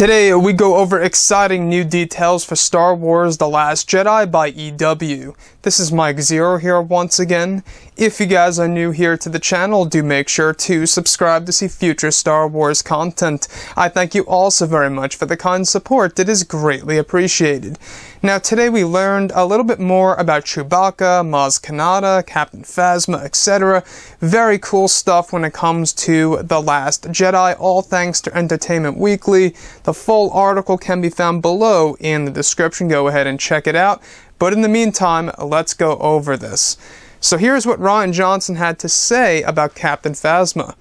Today we go over exciting new details for Star Wars The Last Jedi by EW. This is Mike Zero here once again. If you guys are new here to the channel, do make sure to subscribe to see future Star Wars content. I thank you also very much for the kind support. It is greatly appreciated. Now today we learned a little bit more about Chewbacca, Maz Kanata, Captain Phasma, etc. Very cool stuff when it comes to The Last Jedi, all thanks to Entertainment Weekly. The full article can be found below in the description. Go ahead and check it out. But in the meantime, let's go over this. So here's what Rian Johnson had to say about Captain Phasma.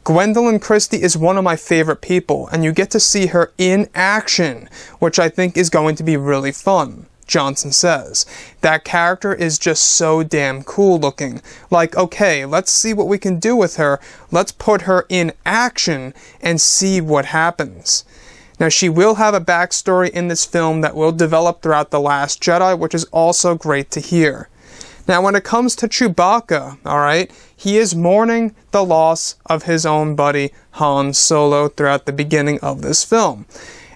Gwendolyn Christie is one of my favorite people, and you get to see her in action, which I think is going to be really fun, Johnson says. That character is just so damn cool looking. Like, okay, let's see what we can do with her. Let's put her in action and see what happens. Now, she will have a backstory in this film that will develop throughout The Last Jedi, which is also great to hear. Now, when it comes to Chewbacca, alright, he is mourning the loss of his own buddy, Han Solo, throughout the beginning of this film.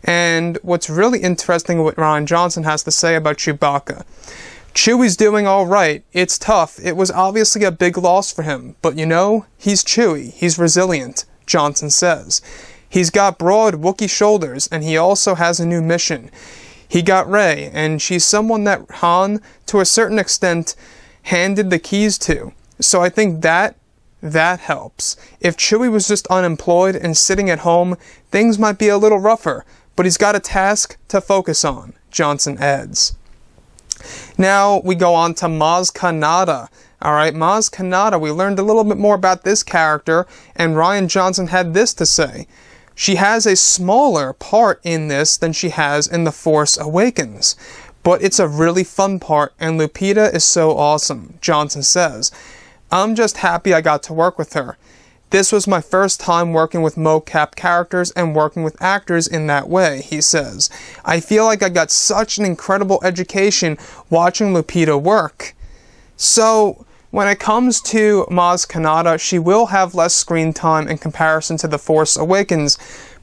And what's really interesting what Rian Johnson has to say about Chewbacca. Chewie's doing alright. It's tough. It was obviously a big loss for him. But you know, he's Chewie. He's resilient, Johnson says. He's got broad Wookiee shoulders, and he also has a new mission. He got Rey, and she's someone that Han, to a certain extent, handed the keys to. So I think that helps. If Chewie was just unemployed and sitting at home, things might be a little rougher, but he's got a task to focus on, Johnson adds. Now we go on to Maz Kanata. Alright, Maz Kanata, we learned a little bit more about this character, and Rian Johnson had this to say. She has a smaller part in this than she has in The Force Awakens. But it's a really fun part, and Lupita is so awesome, Johnson says. I'm just happy I got to work with her. This was my first time working with mocap characters and working with actors in that way, he says. I feel like I got such an incredible education watching Lupita work. So, when it comes to Maz Kanata, she will have less screen time in comparison to The Force Awakens,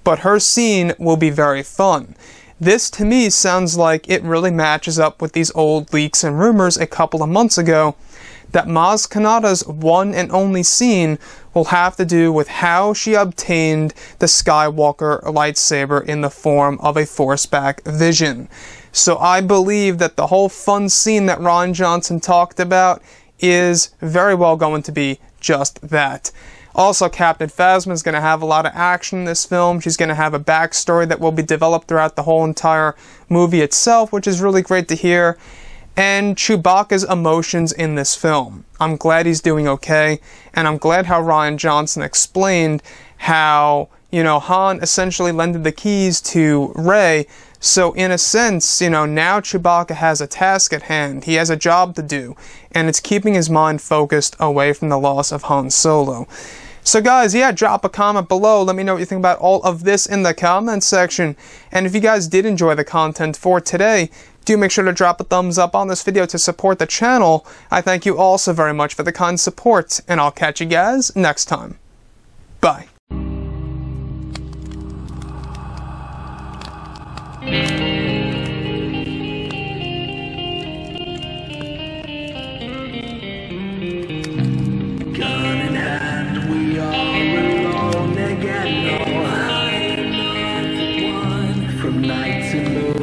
but her scene will be very fun. This, to me, sounds like it really matches up with these old leaks and rumors a couple of months ago that Maz Kanata's one and only scene will have to do with how she obtained the Skywalker lightsaber in the form of a Forceback vision. So I believe that the whole fun scene that Rian Johnson talked about is very well going to be just that. Also, Captain Phasma is going to have a lot of action in this film. She's going to have a backstory that will be developed throughout the whole entire movie itself, which is really great to hear. And Chewbacca's emotions in this film. I'm glad he's doing okay, and I'm glad how Rian Johnson explained how, you know, Han essentially lended the keys to Rey. So in a sense, you know, now Chewbacca has a task at hand. He has a job to do, and it's keeping his mind focused away from the loss of Han Solo. So guys, yeah, drop a comment below. Let me know what you think about all of this in the comment section. And if you guys did enjoy the content for today, do make sure to drop a thumbs up on this video to support the channel. I thank you all so very much for the kind support, and I'll catch you guys next time. Bye. Gun in hand, we are alone again. No hiding on the one from night to moon.